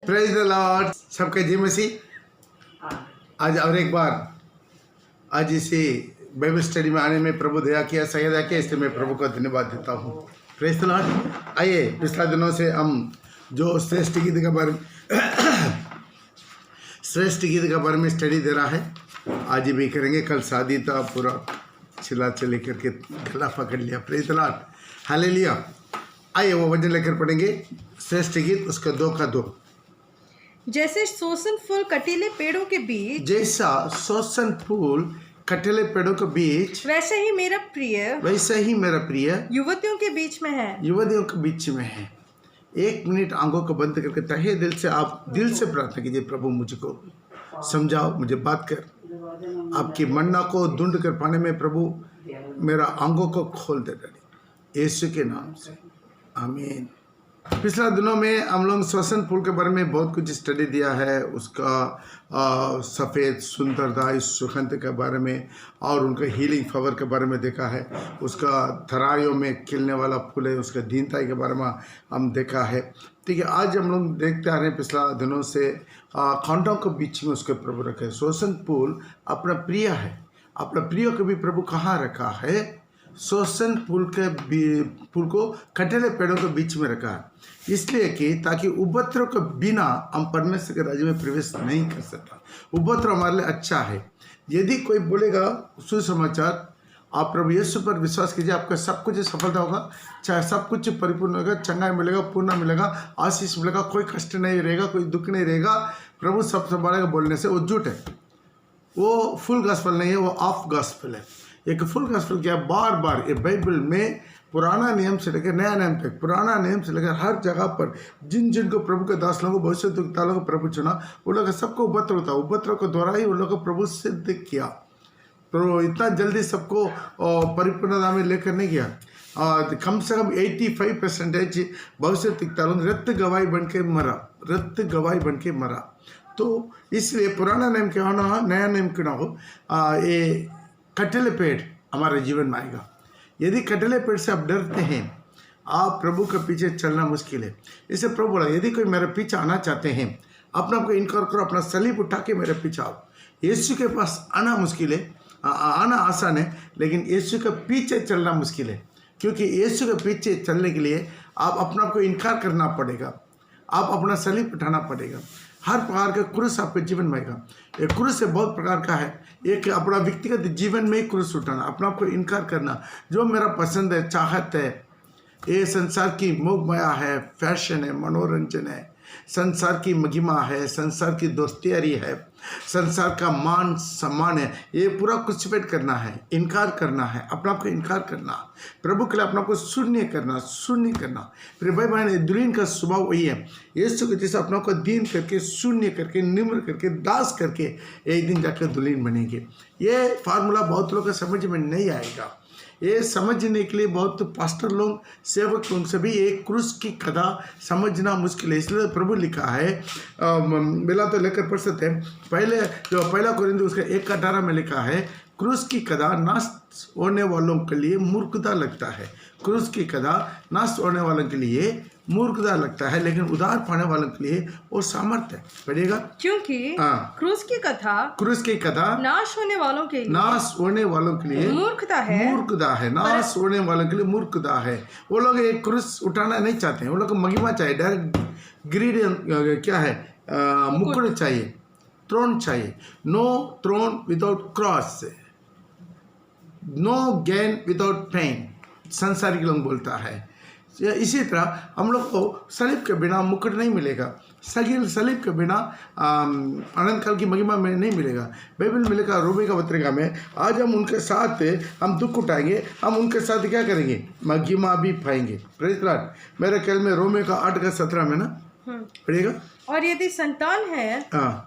Praise the Lord. सबके जी मसीह। आज और एक बार आज इसी बाइबल स्टडी में आने में प्रभु दया किया, सहायता किया, इसलिए मैं प्रभु को धन्यवाद देता हूँ। Praise the Lord. आइए, पिछले दिनों से हम जो श्रेष्ठ गीत के बारे में स्टडी दे रहा है, आज भी करेंगे। कल शादी था, पूरा चिल्ला से लेकर के गला पकड़ लिया। Praise the Lord, hallelujah. आइए वो वचन लेकर पढ़ेंगे श्रेष्ठ गीत उसका 2 का 2। जैसे सोसन फूल कटीले पेड़ों के बीच, जैसा सोसन फूल कटीले पेड़ों के बीच, वैसे ही मेरा प्रिय युवतियों के बीच में है। युवतियों के बीच में है। 1 मिनट आंखों को बंद करके तहे दिल से आप दिल से प्रार्थना कीजिए, प्रभु मुझको समझाओ, मुझे बात कर। आपकी मन्ना को ढूंढ कर पाने में प्रभु मेरा आंखों को खोल दे डैडी, यीशु के नाम से, आमीन। पिछले दिनों में हम लोग श्वसन फूल के बारे में बहुत कुछ स्टडी दिया है, उसका सफ़ेद सुंदरता, इस सुगंध के बारे में, और उनका हीलिंग पावर के बारे में देखा है। उसका थराइयों में खिलने वाला फूल है, उसका दीनताई के बारे में हम देखा है। ठीक है, आज हम लोग देखते आ रहे हैं पिछला दिनों से कांटों के बीच में उसके प्रभु रखे। श्वसन फूल अपना प्रिय है। अपना प्रिय को भी प्रभु कहाँ रखा है? श्वसन फूल को कटीले पेड़ों के बीच में रखा है, इसलिए कि ताकि उपद्रव के बिना हम परमेश्वर के राज्य में प्रवेश नहीं कर सकता। उपद्रव हमारे लिए अच्छा है। यदि कोई बोलेगा सुसमाचार, आप प्रभु यीशु पर विश्वास कीजिए, आपका सब कुछ सफलता होगा, चाहे सब कुछ परिपूर्ण होगा, चंगाई मिलेगा, पूर्ण मिलेगा, आशीष मिलेगा, कोई कष्ट नहीं रहेगा, कोई दुख नहीं रहेगा, प्रभु सब संभालेगा, बोलने से वो झूठ है। वो फुल गॉस्पेल नहीं है, वो ऑफ गॉस्पेल है। एक फुल गॉस्पेल क्या? बार बार ये बाइबल में पुराना नियम से लेकर नया नियम तक, पुराना नियम से लेकर हर जगह पर जिन जिनको प्रभु के दास लोगों को, भविष्यद्वक्ता लोगों को प्रभु चुना, वो लोग सबको उपद्रव था। उपद्रव के द्वारा ही उन लोगों को प्रभु सिद्ध किया। तो इतना जल्दी सबको परिपूर्णता में लेकर नहीं गया। कम से कम 85% भविष्यद्वक्ता लोग रक्त गवाही बन के मरा। तो इसलिए पुराना नियम क्या होना, नया नियम क्यों ना हो, ये कटीले पेड़ हमारे जीवन में आएगा। यदि कटीले पेड़ से आप डरते हैं, आप प्रभु के पीछे चलना मुश्किल है। इसे प्रभु बोला, यदि कोई मेरे पीछे आना चाहते हैं, अपना आपको इनकार करो, अपना सलीब उठा के मेरे पीछे आओ। यीशु के पास आना मुश्किल है, आना आसान है, लेकिन यीशु के पीछे चलना मुश्किल है। क्योंकि यीशु के पीछे चलने के लिए आप अपना आपको इनकार करना पड़ेगा, आप अपना सलीब उठाना पड़ेगा। हर प्रकार का क्रूस आपके जीवन में आएगा। एक क्रूस से बहुत प्रकार का है। एक अपना व्यक्तिगत जीवन में ही क्रूस उठाना, अपना आपको इनकार करना, जो मेरा पसंद है, चाहत है, ये संसार की मोह माया है, फैशन है, मनोरंजन है, संसार की महिमा है, संसार की दोस्तियारी है, संसार का मान सम्मान है, ये पूरा क्रूसिफाइड करना है, इनकार करना है, अपना आपको इनकार करना, प्रभु के लिए अपना आपको शून्य करना। फिर भाई बहन, दुल्हन का स्वभाव वही है। यीशु के जैसे अपना को दीन करके, शून्य करके, निम्र करके, दास करके एक दिन जाकर दुल्हन बनेंगे। ये फार्मूला बहुत लोगों को समझ में नहीं आएगा। ये समझने के लिए बहुत पास्टर लोग, सेवक लोग सभी एक क्रूस की कथा समझना मुश्किल है। इसलिए प्रभु लिखा है, मिला तो लेकर पढ़ सकते हैं, पहले जो पहला कोरिन्थियों उसका 1:18 में लिखा है, क्रूस की कथा नाश होने वालों के लिए मूर्खता लगता है। क्रूस की कथा नाश होने वालों के लिए मूर्खता लगता है, लेकिन उद्धार पाने वालों के लिए वो सामर्थ्य है। पढ़िएगा, क्योंकि क्रूस की कथा नाश होने वालों के लिए मूर्खता है। नाश होने वालों के लिए मूर्खता है। वो लोग एक क्रूस उठाना नहीं चाहते हैं, वो लोग को महिमा चाहिए, डायरेक्ट ग्रीड क्या है, मुकुट चाहिए, थ्रोन चाहिए। No throne without cross, no gain without pain, संसारिक लोग बोलता है। इसी तरह हम लोग को सलीब के बिना मुकुट नहीं मिलेगा, सलीब के बिना अनंत काल की महिमा में नहीं मिलेगा। बाइबल में लिखा रोमी का पत्रिका में, आज हम उनके साथ हम दुख उठाएंगे, हम उनके साथ क्या करेंगे, महिमा भी पाएंगे। Praise Lord. मेरे ख्याल में रोमी का 8:17 में ना पढ़िएगा। और यदि संतान है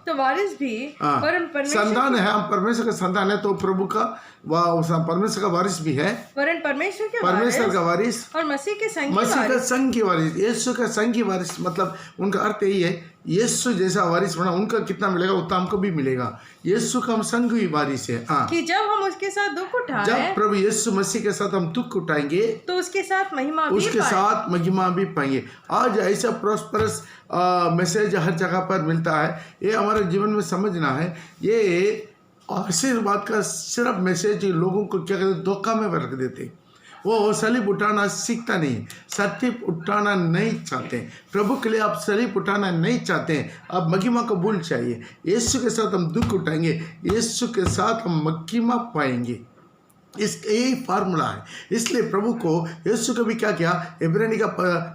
तो वारिस भी, संतान है, हम परमेश्वर का संतान है, तो प्रभु का परमेश्वर का वारिस भी है, परमेश्वर का वारिस, और मसीह के संग की वारिस। यीशु का संग की वारिस। मतलब उनका अर्थ यही है यीशु जैसा वारिस बना, उनका कितना मिलेगा उतना हमको भी मिलेगा। यीशु का हम संग ही वारिस है। कि जब हम उसके साथ दुख उठाएं, जब प्रभु यीशु मसीह के साथ हम दुख उठाएंगे तो उसके साथ महिमा भी उसके साथ महिमा भी पाएंगे। आज ऐसा प्रॉस्परस मैसेज हर जगह पर मिलता है, ये हमारे जीवन में समझना है। ये आशीर्वाद का सिर्फ मैसेज लोगों को क्या कहते, धोखा में रख देते। वो सलीब उठाना सीखता नहीं, सलीब उठाना नहीं चाहते। प्रभु के लिए आप सलीब उठाना नहीं चाहते हैं, आप महिमा कबूल चाहिए। यीशु के साथ हम दुख उठाएंगे, यीशु के साथ हम महिमा पाएंगे। इस यही फार्मूला है। इसलिए प्रभु को यीशु को भी क्या किया, इब्रानी का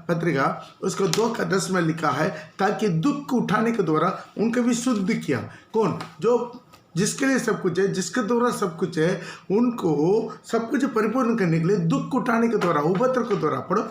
पत्रिका उसको 2:10 में लिखा है, ताकि दुख उठाने के द्वारा उनको भी शुद्ध किया। कौन? जो जिसके लिए सब कुछ है, जिसके द्वारा सब कुछ है, उनको सब कुछ परिपूर्ण करने के लिए दुख उठाने के द्वारा, उपद्रव के द्वारा। पढ़ो,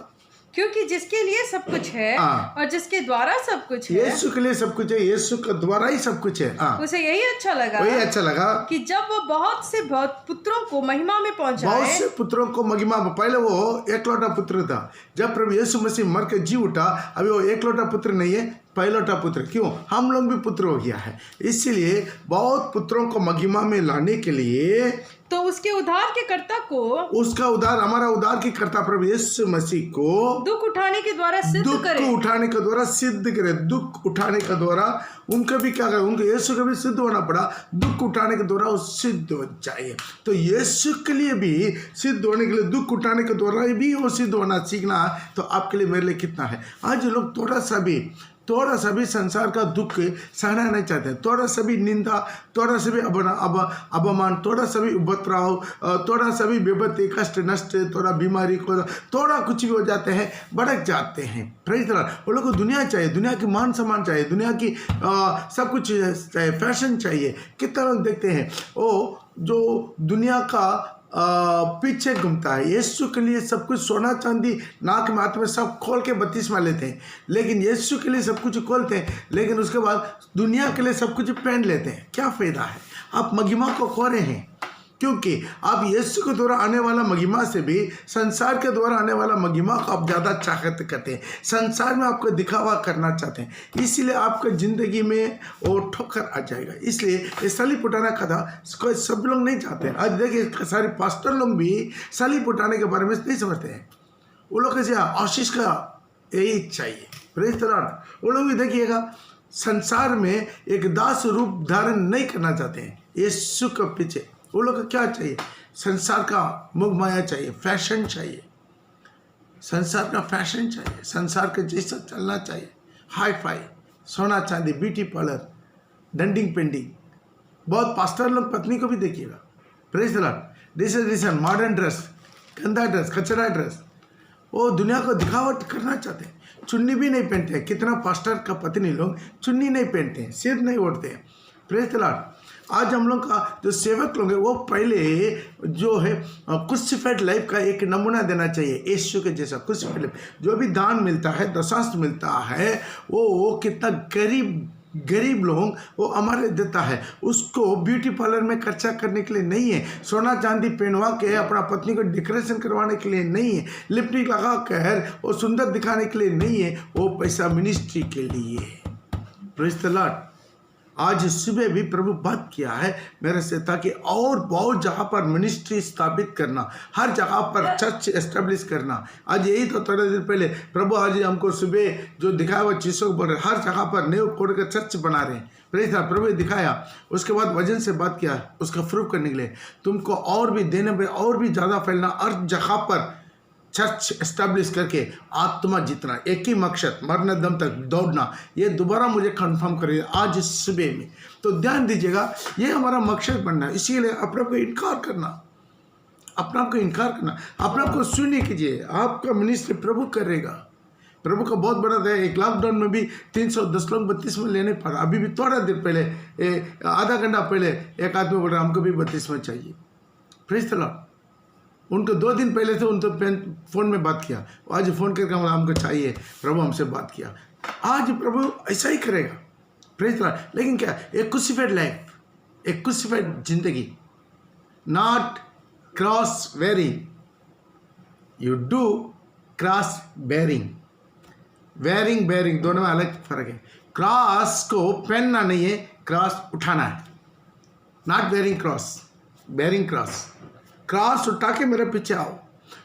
क्योंकि जिसके लिए सब कुछ है और जिसके द्वारा सब कुछ है, यीशु के लिए सब कुछ है, यीशु के द्वारा ही सब कुछ है। उसे यही अच्छा लगा, वही अच्छा लगा कि जब वो बहुत से पुत्रों को महिमा में पहुंचाए। बहुत से पुत्रों को महिमा में। पहले वो एकलौता पुत्र था, जब प्रभु यीशु मसीह मर के जी उठा, अभी वो एकलौता पुत्र नहीं है, पहलौटा पुत्र। क्यों? हम लोग भी पुत्र हो गया है। इसीलिए बहुत पुत्रों को महिमा में लाने के लिए तो उसके उद्धार के कर्ता को, उसका उद्धार, हमारा उद्धार की कर्ता प्रभु यीशु मसीह को दुख उठाने के द्वारा सिद्ध करे। दुख उठाने के द्वारा सिद्ध करे। दुख उठाने के द्वारा उनका भी क्या करे, उनको यीशु का भी सिद्ध होना पड़ा। दुख उठाने के द्वारा वो सिद्ध हो जाए। तो यीशु के लिए भी सिद्ध होने के लिए दुख उठाने के द्वारा भी वो सिद्ध होना सीखना, तो आपके लिए मेरे लिए कितना है। आज लोग थोड़ा सा भी संसार का दुख सहना नहीं चाहते। थोड़ा सा भी निंदा, थोड़ा सा भी अपमान, थोड़ा सा भी उपद्रव, थोड़ा सा भी विपत्ति, कष्ट, नष्ट, थोड़ा बीमारी को, थोड़ा कुछ भी हो जाते हैं, भड़क जाते हैं। Praise the Lord. वो लोग को दुनिया चाहिए, दुनिया की मान सम्मान चाहिए, दुनिया की सब कुछ चाहिए, फैशन चाहिए। कितना लोग देखते हैं वो जो दुनिया का पीछे घूमता है। यीशु के लिए सब कुछ सोना चांदी नाक में हाथ में सब खोल के बपतिस्मा लेते हैं, लेकिन यीशु के लिए सब कुछ खोलते हैं, लेकिन उसके बाद दुनिया के लिए सब कुछ पहन लेते हैं। क्या फायदा है? आप महिमा को खो रहे हैं, क्योंकि आप यीशु के द्वारा आने वाला महिमा से भी संसार के द्वारा आने वाला महिमा को आप ज़्यादा चाहत करते हैं। संसार में आपको दिखावा करना चाहते हैं, इसीलिए आपके ज़िंदगी में वो ठोकर आ जाएगा। इसलिए ये सलीब उठाना कथा सब लोग नहीं चाहते हैं। आज देखिए सारे पास्टर लोग भी सलीब उठाने के बारे में नहीं समझते हैं। वो लोग कैसे आशीष का यही चाहिए। Praise the Lord. वो लोग भी देखिएगा संसार में एक दास रूप धारण नहीं करना चाहते हैं। यीशु के पीछे वो लोग को क्या चाहिए? संसार का मोह माया चाहिए, फैशन चाहिए, संसार का फैशन चाहिए, संसार के जैसा चलना चाहिए, हाई फाई, सोना चांदी, ब्यूटी पार्लर, डंडिंग पेंडिंग। बहुत पास्टर लोग पत्नी को भी देखिएगा। Praise the Lord. This is reason modern dress, गंदा ड्रेस, कचरा ड्रेस, वो दुनिया को दिखावट करना चाहते हैं। चुन्नी भी नहीं पहनते हैं। कितना पास्टर का पत्नी लोग चुन्नी नहीं पहनते हैं, सिर नहीं ओढ़ते हैं। Praise the Lord. आज हम लोग का जो सेवक लोग हैं वो पहले जो है क्रूसिफाइड लाइफ का एक नमूना देना चाहिए। यीशु के जैसा क्रूसिफाइड लाइफ। जो भी दान मिलता है, दशांश मिलता है, वो कितना गरीब लोग वो हमारे देता है। उसको ब्यूटी पार्लर में खर्चा करने के लिए नहीं है, सोना चांदी पहनवा के अपना पत्नी को डेकोरेशन करवाने के लिए नहीं है, लिपस्टिक लगा कर वो सुंदर दिखाने के लिए नहीं है। वो पैसा मिनिस्ट्री के लिए है। Praise the Lord. आज सुबह भी प्रभु बात किया है मेरे से, ताकि और बहुत जगह पर मिनिस्ट्री स्थापित करना, हर जगह पर चर्च एस्टेब्लिश करना। आज यही तो थोड़े दिन पहले प्रभु आज हमको सुबह जो दिखाया हुआ चीज़ों को बोल रहे, हर जगह पर न्यू खोल कर चर्च बना रहे हैं। Praise the Lord. प्रभु दिखाया, उसके बाद वजन से बात किया, उसका प्रूफ करने के लिए तुमको और भी देने में और भी ज़्यादा फैलना, हर जगह पर चर्च एस्टैब्लिश करके आत्मा जीतना, एक ही मकसद, मरने दम तक दौड़ना। ये दोबारा मुझे कंफर्म करिए आज सुबह में। तो ध्यान दीजिएगा, ये हमारा मकसद बनना है। इसीलिए अपने आप को इनकार करना, अपने आप को इनकार करना, अपने आप को शून्य कीजिए। आपका मिनिस्ट्री प्रभु करेगा। प्रभु का बहुत बड़ा है। एक लॉकडाउन में भी 310 लोग बपतिस्मा लेने पड़ा। अभी भी थोड़ा देर पहले, आधा घंटा पहले एक आदमी बोल रहा हमको भी बपतिस्मा चाहिए। Praise the Lord. उनको 2 दिन पहले से उनको फ़ोन में बात किया, आज फ़ोन करके हमको चाहिए, प्रभु हमसे बात किया। आज प्रभु ऐसा ही करेगा। Praise the Lord. लेकिन क्या? एक क्रूसिफाइड लाइफ, एक क्रूसिफाइड जिंदगी, not cross wearing. You do cross bearing. Wearing bearing दोनों में अलग फर्क है। क्रॉस को पहनना नहीं है, क्रॉस उठाना है। Not bearing cross, bearing cross. Cross उठा के मेरे पीछे आओ।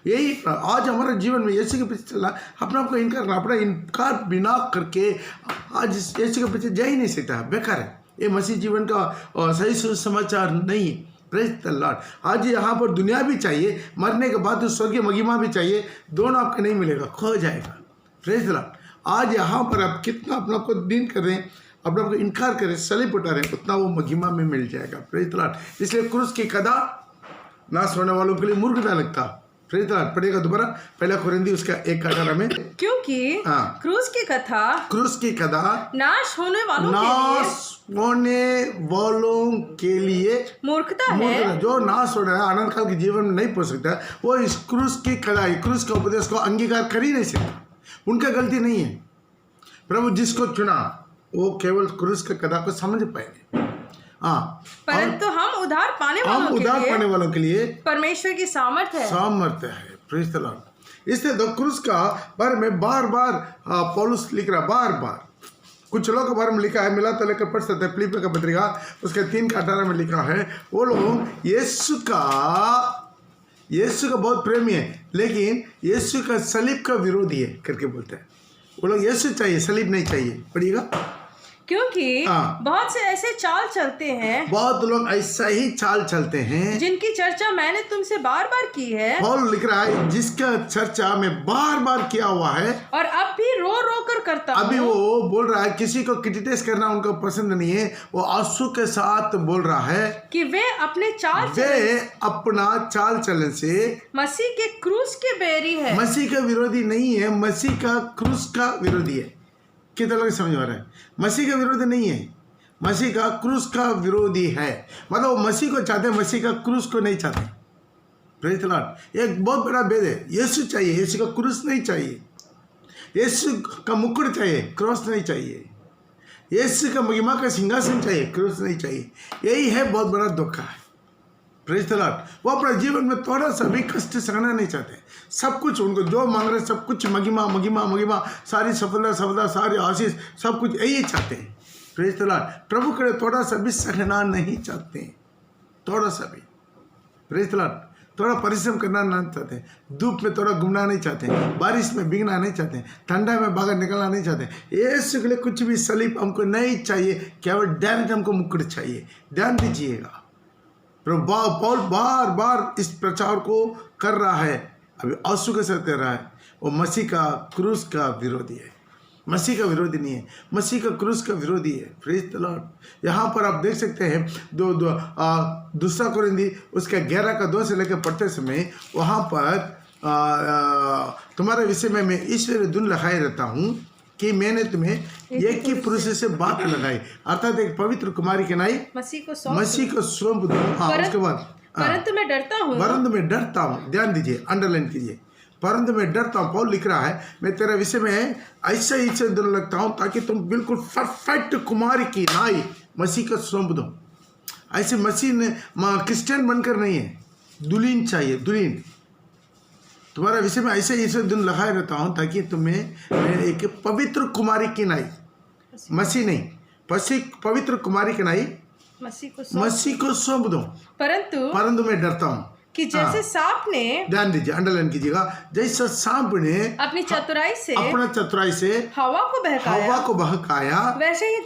यही आज हमारे जीवन में यीशु के पीछे चलना, अपने आप को इनकार करना, अपना इनकार बिना करके आज यीशु के पीछे जा ही नहीं सकता, बेकार है। ये मसीह जीवन का सही सुसमाचार नहीं है। Praise the Lord. आज यहाँ पर दुनिया भी चाहिए, मरने के बाद स्वर्गीय महिमा भी चाहिए, दोनों आपको नहीं मिलेगा, खो जाएगा। Praise the Lord. आज यहाँ पर आप कितना अपने आप को दिन कर रहे हैं, अपने आप को इनकार करें, सलीब उठा रहे हैं, उतना वो महिमा में मिल जाएगा। Praise the Lord. इसलिए क्रूस की कदा नाश होने वालों के लिए मूर्खता लगता। Praise the Lord. पढ़ेगा दोबारा, पहला कुरिन्थी उसका 1:18 में, क्योंकि क्रूस की कथा नाश होने वालों के लिए मूर्खता है। जो नाश हो रहा है, आनंद काल के जीवन में नहीं पहुंच सकता, वो इस क्रूस की कथा, क्रूस का उपदेश को अंगीकार कर ही नहीं सकता। उनका गलती नहीं है। प्रभु जिसको चुना वो केवल क्रूस का कथा को समझ पाएंगे। परंतु हम उद्धार पाने वालों के लिए परमेश्वर की सामर्थ्य है। Praise the Lord. इसलिए तो क्रूस का बारे में बार बार पौलुस लिख रहा, बार बार कुछ लोगों के बारे में लिखा है, मिला तो लेकर पढ़ सकते हैं। फिलिप्पियों का पत्रिका उसके 3:18 में लिखा है, वो लोग यीशु का बहुत प्रेमी है, लेकिन यीशु का सलीब का विरोधी है करके बोलते हैं। वो लोग यीशु चाहिए, सलीब नहीं चाहिए। पढ़िएगा। क्योंकि बहुत से ऐसे चाल चलते हैं, बहुत लोग ऐसा ही चाल चलते हैं, जिनकी चर्चा मैंने तुमसे बार बार की है। पौल लिख रहा है, जिसका चर्चा में बार बार किया हुआ है और अब भी रो रो कर करता हूं। अभी वो बोल रहा है, किसी को क्रिटिसाइज करना उनको पसंद नहीं है, वो आंसू के साथ बोल रहा है कि वे अपना चाल चलन से मसीह के क्रूस के बैरी है। मसीह का विरोधी नहीं है, मसीह का क्रूस का विरोधी है। कितना लोग समझ आ रहा है? मसीह का विरोधी नहीं है, मसीह का क्रूस का विरोधी है। मतलब मसीह को चाहते, मसीह का क्रूस को नहीं चाहते। Praise the Lord. एक बहुत बड़ा भेद है। यीशु चाहिए, यीशु का क्रूस नहीं चाहिए। यीशु का मुकुट चाहिए, क्रॉस नहीं चाहिए। यीशु का महिमा का सिंहासन चाहिए, क्रूस नहीं चाहिए। यही है बहुत बड़ा धोखा है। Praise the Lord. वो अपने जीवन में थोड़ा सा भी कष्ट सहना नहीं चाहते। सब कुछ उनको जो मांग रहे, सब कुछ महिमा महिमा महिमा, सारी सफलता सारी आशीष, सब कुछ यही चाहते हैं। Praise the Lord. प्रभु के थोड़ा सा भी सहना नहीं चाहते, थोड़ा सा भी। Praise the Lord. थोड़ा परिश्रम करना नहीं चाहते, धूप में थोड़ा घूमना नहीं चाहते, बारिश में भीगना नहीं चाहते, ठंडा में बाहर निकलना नहीं चाहते। यीशु के लिए कुछ भी सलीब हमको नहीं चाहिए, केवल डायरेक्ट हमको मुकुट चाहिए। ध्यान दीजिएगा। पौल बार बार इस प्रचार को कर रहा है, अभी आंसू के साथ कर रहा है। वो मसीह का क्रूस का विरोधी है, मसीह का विरोधी नहीं है, मसीह का क्रूस का विरोधी है। Praise the Lord. यहाँ पर आप देख सकते हैं दूसरा कुरिन्थी उसके 11:2 से लेकर पढ़ते समय, वहाँ पर तुम्हारे विषय में मैं ईश्वरीय धुन लगाए रहता हूँ कि मैंने तुम्हें एक ही पुरुष से बात लगाई, अर्थात एक पवित्र कुमारी के नाई मसीह को सौंप दूं। उसके बाद परंतु मैं डरता हूँ। ध्यान दीजिए, अंडरलाइन कीजिए। परंतु मैं डरता हूँ। पौल लिख रहा है, मैं तेरे विषय में ऐसा ही धुन लगता हूँ ताकि तुम बिल्कुल परफेक्ट कुमारी की नाई मसीह को सौंप दो। ऐसे मसीह ने क्रिश्चियन बनकर नहीं है, दुल्हन चाहिए, दुल्हन। तुम्हारा विषय में ऐसे ही दिन लगाए रहता हूँ ताकि तुम्हें एक पवित्र कुमारी की नाई, मसीह नहीं, पवित्र कुमारी की नाई मसीह को सौंप दो। परंतु मैं डरता हूँ कि जैसे सांप ने, ध्यान दीजिए, अंडरलाइन कीजिएगा, जैसे सांप ने अपनी चतुराई से हवा को बहकाया, वैसे ही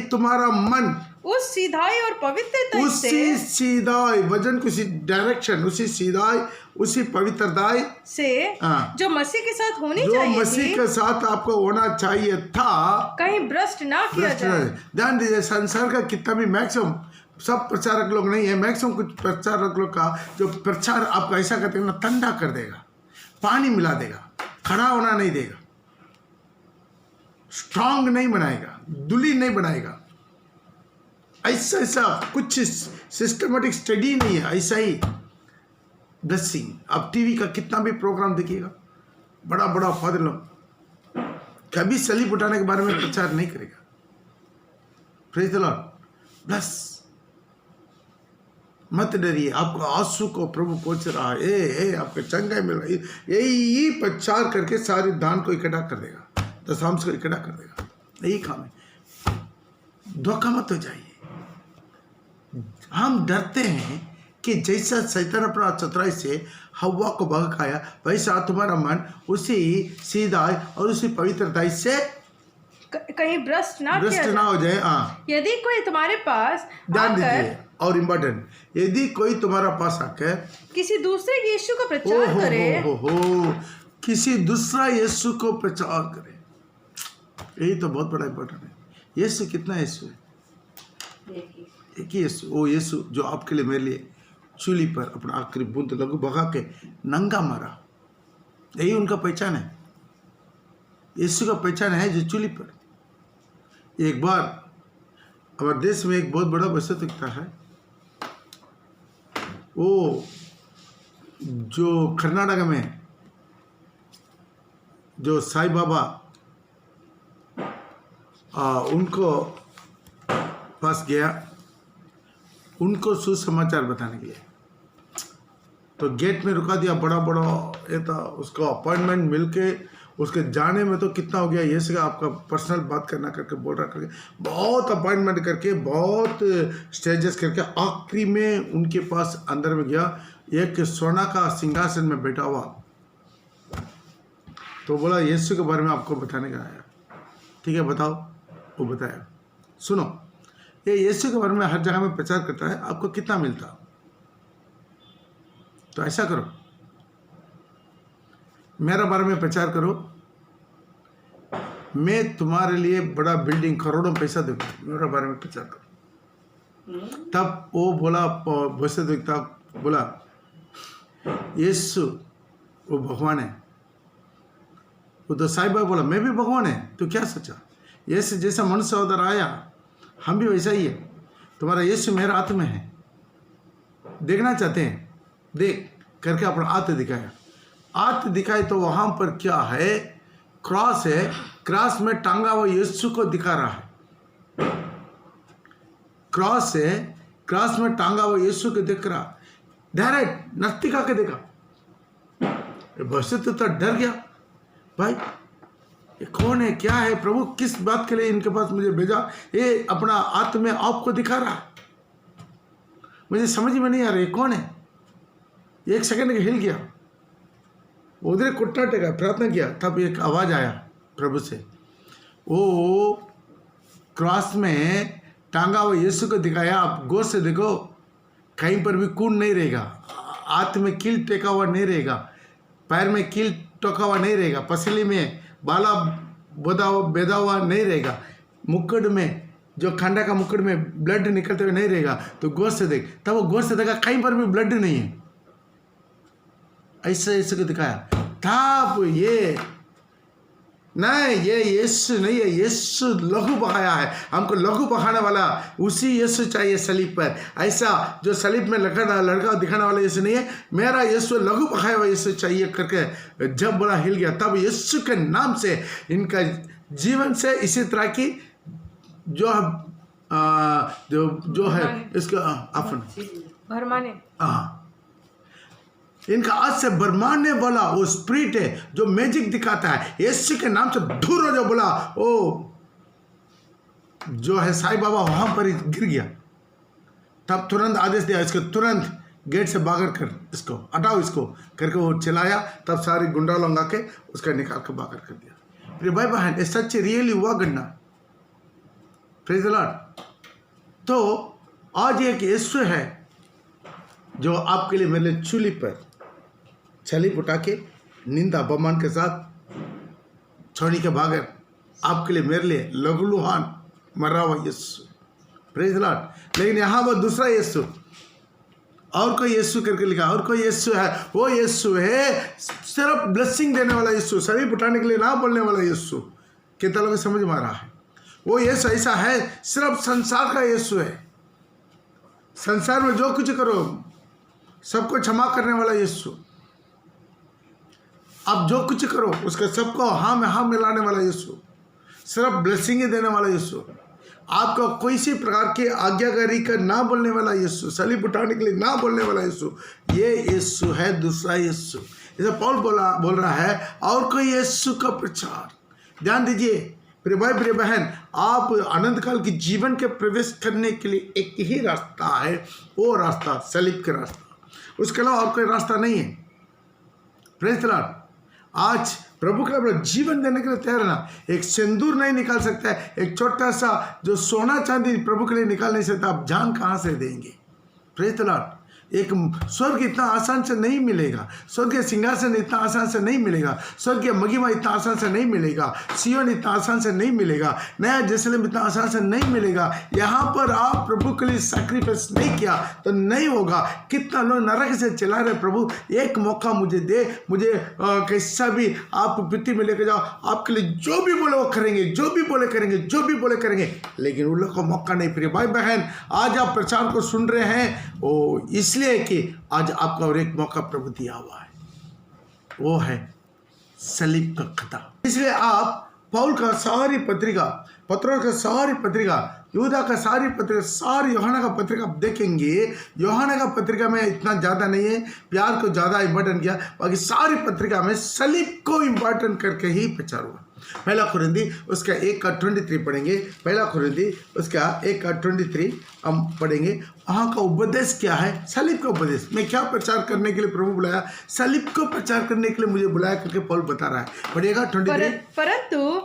तुम्हारा मन उस सीधाई और पवित्रता उसी सीधाई वजन को, उसी डायरेक्शन, उसी सीधाई, उसी पवित्रताई से जो मसीह के साथ मसीह के साथ आपको होना चाहिए था, कहीं भ्रष्ट ना किया जाए। ध्यान दीजिए, संसार का कितना भी मैक्सिमम, सब प्रचारक लोग नहीं है, मैक्सिमम कुछ प्रचारक लोग का जो प्रचार आपका ऐसा करते हैं ना, ठंडा कर देगा, पानी मिला देगा, खड़ा होना नहीं देगा, स्ट्रांग नहीं बनाएगा, दुली नहीं बनाएगा। ऐसा कुछ सिस्टमेटिक स्टडी नहीं है, ऐसा ही ब्लेसिंग। अब टीवी का कितना भी प्रोग्राम देखिएगा, बड़ा बड़ा फादर लोग कभी सलीब उठाने के बारे में प्रचार नहीं करेगा। Praise the Lord. ब्लेस। मत डरिए, आपको आंसू को प्रभु पहुंच रहा है, आपको चंगाई मिल रही है। यही प्रचार करके सारे दान को इकट्ठा कर देगा, दशांश को इकट्ठा कर देगा। यही काम है। धोखा मत हो जाइए। हम डरते हैं कि जैसा शैतान अपना चतुराई से हव्वा को बहकाया, वैसा तुम्हारा मन उसी सीधाई और उसी पवित्रताई से कहीं भ्रष्ट ना हो जाए। हाँ, यदि कोई तुम्हारे पास ध्यान दीजिए, और इम्पोर्टेंट, यदि कोई तुम्हारा पास आकर किसी दूसरे यीशु का प्रचार करे, किसी दूसरा यीशु को प्रचार करे, यही तो बहुत बड़ा इम्पोर्टेंट है। यीशु कितना यीशु है? एक ही यीशु, वो यीशु जो आपके लिए मेरे लिए चूली पर अपना आखिरी बूंद लघु बगा के नंगा मारा, यही उनका पहचान है। यीशु का पहचान है जो चूली पर। एक बार हमारे देश में एक बहुत बड़ा वैसे दिखता है, वो जो कर्नाटक में जो साईं बाबा उनको पास गया, उनको सुसमाचार बताने के लिए, तो गेट में रुका दिया। बड़ा बड़ा ये था, उसको अपॉइंटमेंट मिलके उसके जाने में तो कितना हो गया, ये सका आपका पर्सनल बात करना करके बोल रहा करके बहुत अपॉइंटमेंट करके बहुत स्टेजेस करके आखिरी में उनके पास अंदर में गया, एक सोना का सिंहासन में बैठा हुआ। तो बोला यीशु के बारे में आपको बताने का आया। ठीक है बताओ। वो बताया, सुनो, ये यीशु के बारे में हर जगह में प्रचार करता है, आपको कितना मिलता? तो ऐसा करो, मेरा बारे में प्रचार करो, मैं तुम्हारे लिए बड़ा बिल्डिंग करोड़ों पैसा दूंगा, मेरा बारे में प्रचार करो। तब वो बोला, वैसे देखता बोला, यीशु वो भगवान है। वो तो साईं बाबा बोला, मैं भी भगवान है। तो क्या सोचा? यीशु जैसा मनुष्य उधर आया, हम भी वैसा ही है। तुम्हारा यीशु मेरा हाथ में है, देखना चाहते हैं, देख करके अपना हाथ दिखाया। हाथ दिखाई तो वहाँ पर क्या है? क्रॉस है। क्रॉस में टांगा हुआ यीशु को दिखा रहा है। क्रॉस है, क्रॉस में टांगा हुआ यीशु को दिख रहा, डायरेक्ट नस्तिका के देखा। बस तो डर गया, भाई ये कौन है, क्या है, प्रभु किस बात के लिए इनके पास मुझे भेजा? ये अपना हाथ में आपको दिखा रहा, मुझे समझ में नहीं आ रहा ये कौन है। एक सेकंड के हिल गया, उधर कुट्टा टेका, प्रार्थना किया। तब एक आवाज आया प्रभु से, वो क्रॉस में टांगा हुआ यीशु को दिखाया, आप गौर से देखो, कहीं पर भी खून नहीं रहेगा, हाथ में कील टेका हुआ नहीं रहेगा, पैर में कील टोका हुआ नहीं रहेगा, पसली में बाला बेदा हुआ नहीं रहेगा, मुक्कड़ में जो खंडा का मुक्कड़ में ब्लड निकलते हुए नहीं रहेगा। तो गौर से देख। तब वो गौर से देखा, कहीं पर भी ब्लड नहीं है। ऐसे ऐसे को दिखाया। तब ये नहीं, ये यीशु नहीं है, यीशु लहू बहाया है। हमको लहू बहाने वाला उसी यीशु चाहिए सलीब पर। ऐसा जो सलीब में लड़का दिखाने वाला यीशु नहीं है, मेरा यीशु लहू बहाया हुआ यीशु चाहिए करके जब बड़ा हिल गया, तब यीशु के नाम से इनका जीवन से इसी तरह की जो है इसका भरमाने, इनका आज से बरमाने वाला वो स्पिरिट है जो मैजिक दिखाता है, यीशु के नाम से दूर हो जाओ बोला। ओ जो है साईं बाबा वहां पर ही गिर गया। तब तुरंत आदेश दिया, इसको तुरंत गेट से बाहर कर, इसको हटाओ, इसको करके वो चलाया। तब सारी गुंडा लंगा के उसका निकाल के बाहर कर दिया। फिर भाई बहन, ये सच्चे रियली हुआ घटना। Praise the Lord. तो आज एक यीशु है जो आपके लिए मेरे लिए चूली पर छली उठा के निंदा अपमान के साथ छोड़ी के भागर आपके लिए मेरे लिए लघुलुहान मरा हुआ यीशु। Praise the Lord. लेकिन यहाँ वो दूसरा यीशु, और कोई यीशु करके लिखा, और कोई यीशु है। वो यीशु है सिर्फ ब्लेसिंग देने वाला यीशु, शरीर उठाने के लिए ना बोलने वाला यीशु। कितना लोग समझ में आ रहा है? वो यीशु ऐसा है, सिर्फ संसार का यीशु है। संसार में जो कुछ करो सबको क्षमा करने वाला यीशु। आप जो कुछ करो उसका सबको हाँ में हाँ मिलाने वाला यीशु, सिर्फ ब्लेसिंग ही देने वाला यीशु। आपका कोई सी प्रकार की आज्ञाकारी का ना बोलने वाला यीशु, सलीब उठाने के लिए ना बोलने वाला यीशु। ये यीशु है दूसरा यीशु। जैसे पौल बोल रहा है, और कोई यीशु का प्रचार। ध्यान दीजिए, प्रिय भाई प्रिय बहन, आप अनंत काल के जीवन के प्रवेश करने के लिए एक ही रास्ता है, वो रास्ता सलीब का रास्ता, उसके अलावा और कोई रास्ता नहीं है। Praise the Lord. आज प्रभु का अपना जीवन देने के लिए तैयार है ना। एक सिंदूर नहीं निकाल सकता है, एक छोटा सा जो सोना चांदी प्रभु के लिए निकाल नहीं सकता, आप जान कहाँ से देंगे? Praise the Lord. एक स्वर्ग इतना आसान से नहीं मिलेगा, स्वर्ग के सिंहासन इतना आसान से नहीं मिलेगा, स्वर्ग की महिमा इतना आसान से नहीं मिलेगा, सियोन इतना आसान से नहीं मिलेगा, नया जेरूसलम इतना आसान से नहीं मिलेगा। यहाँ पर आप प्रभु के लिए सैक्रिफाइस नहीं किया तो नहीं होगा। कितना लोग नरक से चला रहे, प्रभु एक मौका मुझे दे, मुझे कैसा भी आप पृथ्वी में लेकर जाओ, आपके लिए जो भी बोले वो करेंगे, जो भी बोले करेंगे, जो भी बोले करेंगे, लेकिन उन लोग को मौका नहीं। प्रिय भाई बहन, आज आप प्रचार को सुन रहे हैं वो इसलिए कि आज आपका और एक मौका प्रभु दिया हुआ है, वो है सलीब का खता। इसलिए आप पौल का सारी पत्रिका, पत्रों का सारी पत्रिका, यूदा का सारी पत्रिका, सारी यूहन्ना का पत्रिका आप देखेंगे। यूहन्ना का पत्रिका में इतना ज़्यादा नहीं है, प्यार को ज़्यादा इम्पोर्टेंट किया, बाकी सारी पत्रिका में सलीब को इम्पोर्टेंट करके ही प्रचार हुआ। पहला कुरिन्थी उसका 1:23 पढ़ेंगे, पहला कुरिन्थी उसका 1:23 हम पढ़ेंगे। वहाँ का उपदेश क्या है? सलीब का उपदेश। मैं क्या प्रचार करने के लिए प्रभु बुलाया? सलीब को प्रचार करने के लिए मुझे बुलाया करके पौल बता रहा है। पढ़िएगा 23।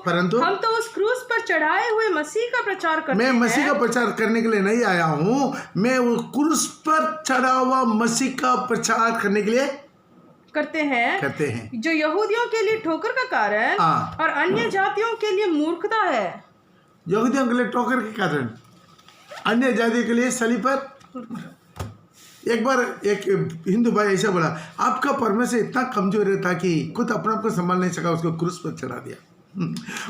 परंतु हम तो उस क्रूस पर चढ़ाए हुए मसीह का प्रचार करते हैं। मैं मसीह का प्रचार करने के लिए नहीं आया हूँ, मैं वो क्रूस पर चढ़ा हुआ मसीह का प्रचार करने के लिए करते हैं जो यहूदियों के लिए ठोकर का कारण और अन्य जातियों के लिए मूर्खता है। यहूदियों के लिए ठोकर के कारण, अन्य जातियों के लिए सलीब पर। एक बार एक हिंदू भाई ऐसा बोला, आपका परमेश्वर इतना कमजोर था कि खुद अपने आप को संभाल नहीं सका, उसको क्रूस पर चढ़ा दिया।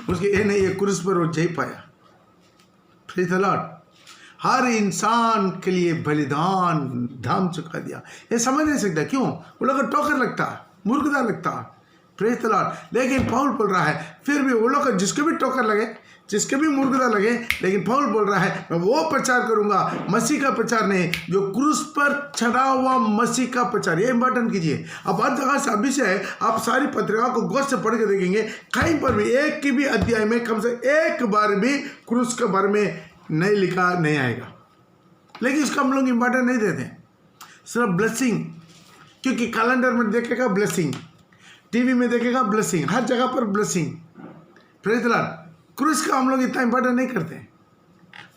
उसके ये नहीं, ये क्रूस पर वो जय पाया। Praise the Lord. हर इंसान के लिए बलिदान दाम चुका दिया। ये समझ नहीं सकता क्यों? वो लोग को ठोकर लगता, मूर्खता लगता। Praise the Lord. लेकिन पौल बोल रहा है फिर भी वो लोग को जिसके भी ठोकर लगे, जिसके भी मूर्खता लगे, लेकिन पौल बोल रहा है मैं वो प्रचार करूंगा, मसीह का प्रचार नहीं, जो क्रूस पर चढ़ा हुआ मसीह का प्रचार। ये इंपॉर्टेंट कीजिए। अब हर जगह से अभी से है, आप सारी पत्रिका को गौर से पढ़ के देखेंगे, कहीं पर भी एक की भी अध्याय में कम से एक बार भी क्रूस के बारे में नहीं लिखा नहीं आएगा। लेकिन इसका हम लोग इम्पोर्टेंट नहीं देते, सिर्फ ब्लेसिंग, क्योंकि कैलेंडर में देखेगा ब्लेसिंग, टीवी में देखेगा ब्लेसिंग, हर जगह पर ब्लेसिंग। Praise the Lord. क्रूस का हम लोग इतना इम्पोर्टेंट नहीं करते।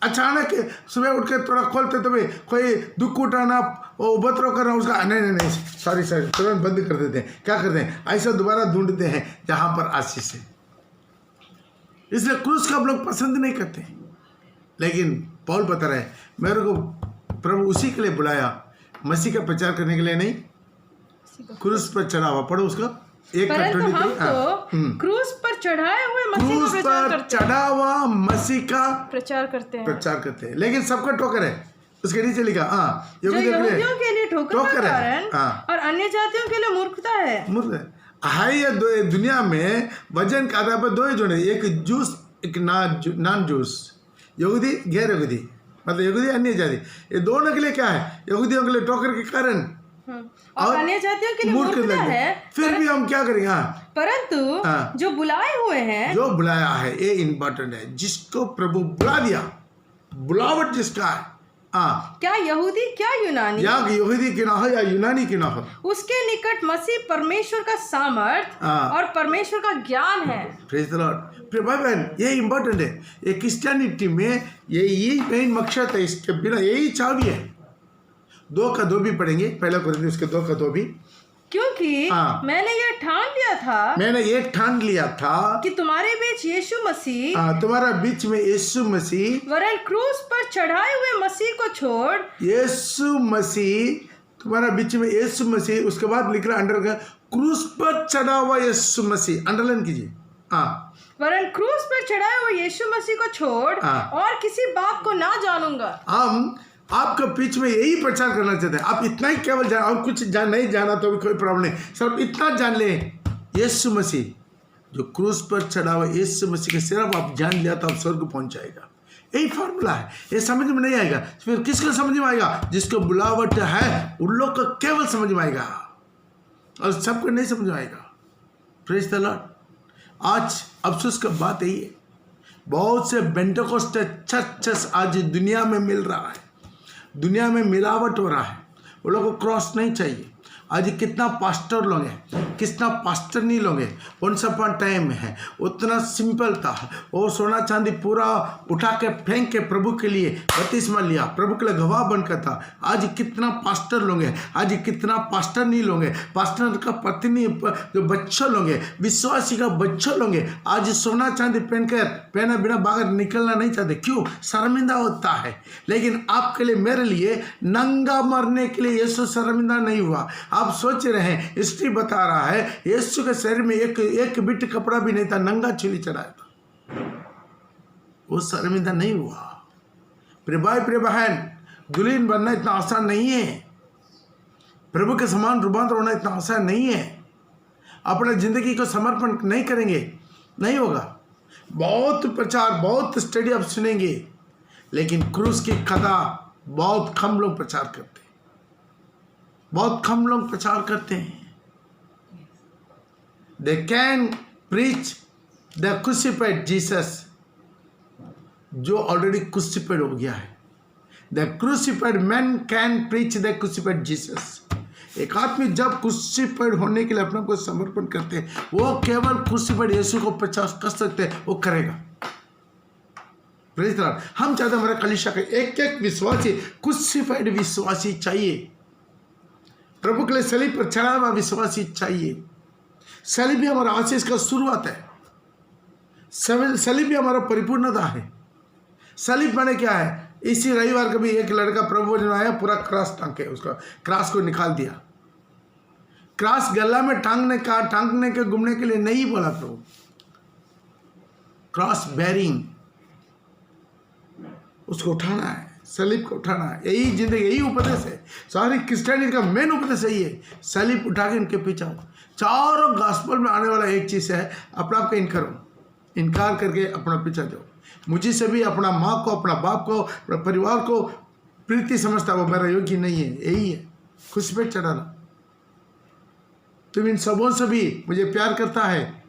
अचानक सुबह उठ के थोड़ा खोलते तो भी कोई दुख उठाना, उपद्रव करना, उसका नहीं सॉरी तुरंत बंद कर देते हैं। क्या करते हैं? ऐसा दोबारा ढूंढते हैं जहाँ पर आशीष है। इसलिए क्रूस का हम लोग पसंद नहीं करते। लेकिन पौल बता रहे हैं मेरे को प्रभु उसी के लिए बुलाया, मसीह का प्रचार करने के लिए नहीं, क्रूस पर चढ़ा हुआ। पढ़ो उसका 1:23। क्रूस पर चढ़ाए हुए मसीह का चढ़ा हुआ मसीह का प्रचार करते हैं। लेकिन सबका ठोकर है। उसके नीचे लिखा यहूदियों के लिए ठोकर है और अन्य जातियों के लिए मूर्खता है। ये दुनिया में वजन के आधार पर दो ही जोड़े, एक जूस एक नॉन जूस, यहूदी गैर यहूदी, मतलब यहूदी अन्य जाति। ये दोनों के लिए क्या है? यहूदियों के लिए ठोकर के कारण और अन्य जातियों के लिए मूर्खता है। फिर भी हम क्या करेंगे? परंतु जो बुलाए हुए हैं, जो बुलाया है, ये इम्पोर्टेंट है। जिसको प्रभु बुला दिया, बुलावट जिसका है, क्या यहूदी क्या यूनानी, या यहूदी की ना हो या यूनानी की ना हो, उसके निकट मसीह परमेश्वर का सामर्थ और परमेश्वर का ज्ञान है। Praise the Lord. प्रिय भाई बहन, ये इम्पोर्टेंट है। ये क्रिश्चियनिटी में यही मेन मकसद है, इसके बिना यही चाबी है। 2:2 भी पढ़ेंगे, पहला कुरिन्थी उसके 2:2 भी। क्योंकि मैंने ये ठान लिया था कि तुम्हारे बीच यीशु मसीह, तुम्हारा बीच में यीशु मसीह, वरन क्रूस पर चढ़ाए हुए मसीह को छोड़, यीशु मसीह, तुम्हारा बीच में यीशु मसीह, उसके बाद लिख रहा अंडर क्रूस पर चढ़ा हुआ यीशु मसीह, अंडरलाइन कीजिए। वरन क्रूस पर चढ़ाए हुए यीशु मसीह को छोड़ और किसी बात को ना जानूंगा। हम आपके बीच में यही प्रचार करना चाहते हैं। आप इतना ही केवल जान, और कुछ नहीं जाना तो भी कोई प्रॉब्लम नहीं, सिर्फ इतना जान लें, यीशु मसीह जो क्रूस पर चढ़ा हुआ यीशु मसीह के सिर्फ आप जान लिया तो आप स्वर्ग पहुंच जाएगा। यही फार्मूला है। ये समझ में नहीं आएगा, फिर किसको समझ में आएगा? जिसको बुलावट है उन लोग को केवल समझ में आएगा, और सबको नहीं समझ में आएगा। Praise the Lord. आज अफसोस का बात यही है, बहुत से पेंटेकोस्टे चर्चेस आज दुनिया में मिल रहा है, दुनिया में मिलावट हो रहा है। वो लोगों को क्रॉस नहीं चाहिए। आज कितना पास्टर लोग हैं, कितना पास्टर नहीं लोग हैं। वंस अपॉन टाइम है उतना सिंपल था, वो सोना चांदी पूरा उठा के फेंक के प्रभु के लिए बपतिस्मा लिया, प्रभु के लिए गवाह बनकर था। आज कितना पास्टर लोग हैं, आज कितना पास्टर नहीं लोग हैं, पास्टर का पत्नी जो बच्चे लोग हैं, विश्वासी का बच्चे लोग हैं, आज सोना चांदी पहने बिना बाहर निकलना नहीं चाहते। क्यों? शर्मिंदा होता है। लेकिन आपके लिए, मेरे लिए नंगा मरने के लिए यीशु शर्मिंदा नहीं हुआ। आप सोच रहे हैं, हिस्ट्री बता रहा है यीशु के शरीर में एक बिट कपड़ा भी नहीं था, नंगा चूली चढ़ाया था, वो शर्मिंदा नहीं हुआ। प्रिय भाई प्रिय बहन, दुल्हन बनना इतना आसान नहीं है, प्रभु के समान रूपांतर होना इतना आसान नहीं है। अपने जिंदगी को समर्पण नहीं करेंगे, नहीं होगा। बहुत प्रचार, बहुत स्टडी आप सुनेंगे, लेकिन क्रूस की कथा बहुत कम लोग प्रचार करते हैं, बहुत कम लोग प्रचार करते हैं। They can preach the crucified Jesus, जो ऑलरेडी क्रूसिफाइड हो गया है। The crucified man can preach the crucified Jesus। एक आदमी जब क्रूसिफाइड होने के लिए अपने को समर्पण करते हैं, वो केवल क्रूसिफाइड यीशु को प्रचार कर सकते हैं, वो करेगा। Praise the Lord. हम चाहते हैं हमारे कलीसिया का एक एक विश्वासी क्रूसिफाइड विश्वासी चाहिए, प्रभु के लिए सलीब पर चढ़ा हुआ विश्वासी चाहिए। सलीब भी हमारा आशीष का शुरुआत है, सलीब भी हमारा परिपूर्णता है। सलीब माने क्या है? इसी रविवार को भी एक लड़का प्रभु ने आया, पूरा क्रॉस टांग के उसका क्रॉस को निकाल दिया। क्रॉस गला में टांगने के घूमने के लिए नहीं बोला प्रभु, क्रॉस बेरिंग, उसको उठाना है, सलीब को उठाना है। यही जिंदगी, यही उपदेश है। सारी क्रिश्चियनिटी का मेन उपदेश यही है, सलीब उठा के इनके पीछे आओ। चारों गॉस्पेल में आने वाला एक चीज़ है, अपना आप का इनकार करके अपना पीछा जाओ। मुझे से भी अपना माँ को, अपना बाप को, अपना परिवार को प्रीति समझता, वो मेरा योग्य नहीं है। यही है खुश पे चढ़ाना। तुम इन सबों से भी मुझे प्यार करता है,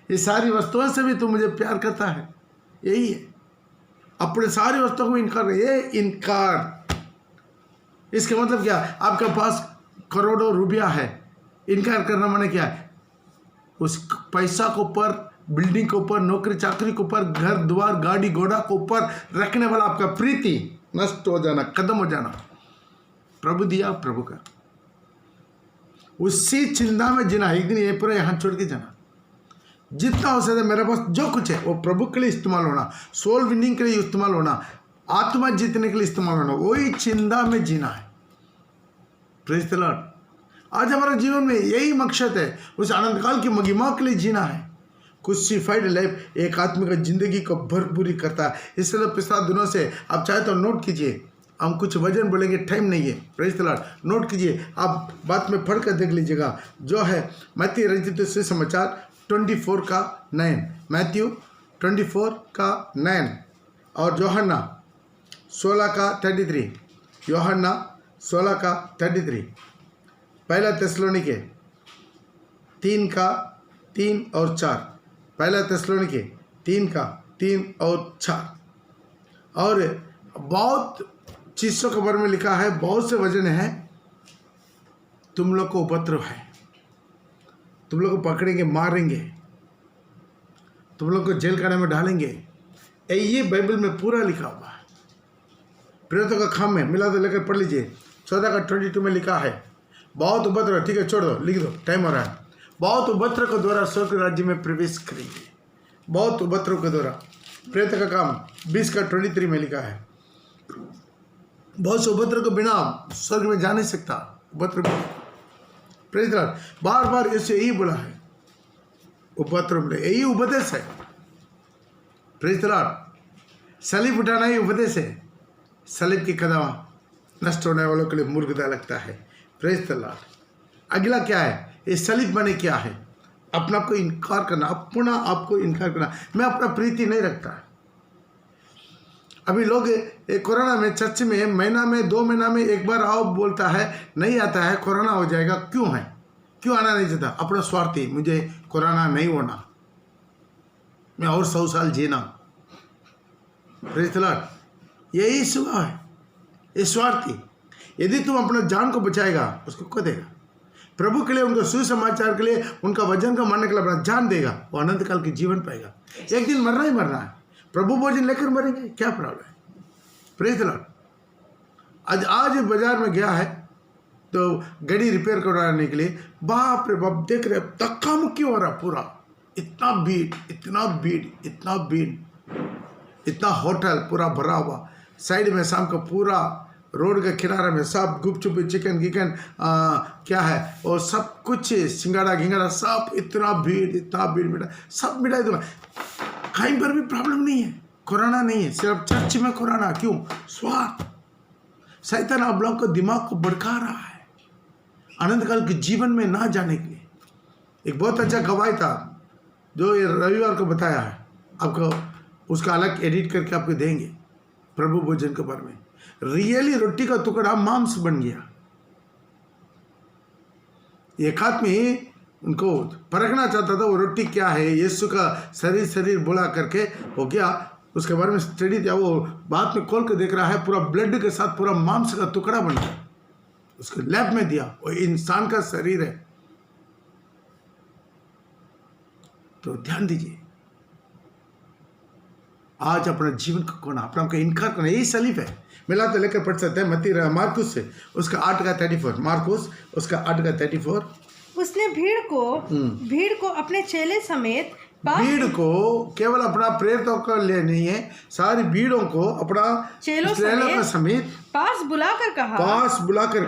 ये सारी वस्तुओं से भी तुम मुझे प्यार करता है, यही है। अपने सारी वस्तुओं को इनकार, ये इनकार, इसका मतलब क्या? आपके पास करोड़ों रुपया है, इनकार करना माने क्या है? उस पैसा को ऊपर, बिल्डिंग के ऊपर, नौकरी चाकरी के ऊपर, घर द्वार गाड़ी घोड़ा के ऊपर रखने वाला आपका प्रीति नष्ट हो जाना, खत्म हो जाना। प्रभु दिया, प्रभु का, उसी चिंता में जीना। एक दिन ये पूरा यहाँ छोड़ के जाना। जितना हो सकता है मेरे पास जो कुछ है वो प्रभु के लिए इस्तेमाल होना, सोल विनिंग के लिए इस्तेमाल होना, आत्मा जीतने के लिए इस्तेमाल होना, वही चिंता में जीना है। Praise the Lord. आज हमारे जीवन में यही मकसद है, उस आनंद काल की महिमा के लिए जीना है। क्रूसिफाइड लाइफ एक आदमी का जिंदगी को भरपूरी करता है। इसलिए तो पिछले दिनों से आप चाहे तो नोट कीजिए, हम कुछ वजन बोलेंगे, टाइम नहीं है। Praise the Lord. नोट कीजिए, आप बात में पढ़ कर देख लीजिएगा, जो है मत्ती रचित सुसमाचार 24 का 9, मैथ्यू 24 का 9 और यूहन्ना 16 का 33, यूहन्ना 16 का 33, पहला थिस्सलुनीके 3 का 3 और 4, पहला थिस्सलुनीके 3 का 3 और 4। और बहुत चीज़ों के बारे में लिखा है, बहुत से वजन है। तुम लोग को उपद्रव है, तुम लोग को पकड़ेंगे, मारेंगे, तुम लोग को जेल खाने में डालेंगे। ये बाइबल में पूरा लिखा हुआ है। प्रेरितों का काम है, मिला तो लेकर पढ़ लीजिए। 14 का 22 में लिखा है, बहुत उपद्रव, ठीक है छोड़ दो, लिख दो, टाइम हो रहा है। बहुत उपद्रव के द्वारा स्वर्ग राज्य में प्रवेश करेंगे। बहुत उपद्रव के द्वारा, प्रेरित का काम 20 का 23 में लिखा है। बहुत से उपद्रव के बिना स्वर्ग में जा नहीं सकता, उपद्रव। Praise the lord. बार बार इसे यही बोला है, उपद्रव में, यही उपदेश है। Praise the lord. सलीब उठाना ही उपदेश है। सलीब की कदम नष्ट होने वालों के लिए मूर्खता लगता है। Praise the Lord. अगला क्या है? ये सलीब बने क्या है? अपना आपको इनकार करना, अपना आपको इनकार करना। मैं अपना प्रीति नहीं रखता। अभी लोग कोरोना में चर्च में महीना में 2 महीना में एक बार आओ बोलता है, नहीं आता है, कोरोना हो जाएगा। क्यों है? क्यों आना नहीं चाहता? अपना स्वार्थी, मुझे कोरोना नहीं होना। मैं और 100 साल जीना। Praise the Lord. यही स्वभाव है, ये स्वार्थी। यदि तुम अपना जान को बचाएगा, उसको को देगा? प्रभु के लिए, उनका सुसमाचार के लिए, उनका वचन को मानने के लिए अपना जान देगा, वो अनंत काल की जीवन पाएगा। एक दिन मरना ही मरना है, प्रभु भोजन लेकर मरेंगे, क्या प्रॉब्लम है? Praise the Lord. आज बाजार में गया है तो गाड़ी रिपेयर करवाने के लिए, बाप रे बाप, देख रहे धक्का मुक्की हो रहा पूरा। इतना भीड़, इतना भीड़, इतना भीड़, इतना होटल पूरा भरा हुआ, साइड में शाम को पूरा रोड के किनारे में सब गुपचुप, चिकन गिकन, क्या है और सब कुछ, सिंगाड़ा गिंगाड़ा, सब इतना भीड़ मिला, सब मिला दूंगा। कहीं पर भी प्रॉब्लम नहीं है, कोरोना नहीं है, सिर्फ चर्च में कोरोना। क्यों? स्वार्थ। शैतान आप लोगों को दिमाग को भड़का रहा है अनंत काल के जीवन में ना जाने के लिए। एक बहुत अच्छा गवाही था जो ये रविवार को बताया है, आपको उसका अलग एडिट करके आपको देंगे प्रभु भोजन के बारे में। रियली रोटी का टुकड़ा मांस बन गया। एक आदमी उनको परखना चाहता था वो रोटी क्या है, यीशु का शरीर बोला करके हो गया, उसके बारे में स्टडी दिया। वो बाद में खोल के देख रहा है पूरा ब्लड के साथ पूरा मांस का टुकड़ा बन गया, उसको लैब में दिया, वो इंसान का शरीर है। तो ध्यान दीजिए, आज अपना जीवन को कोना, अपना को इनकार करना, यही सलीब है। मिला तो लेकर पढ़ सकते हैं मत्ती मार्कुस से, उसका 8:34, मार्कुस उसका 8:34। उसने भीड़ को अपने चेले समेत, भीड़ को केवल अपना प्रेरितों को ले नहीं है, सारी भीड़ों को अपना चेलों समेत पास बुलाकर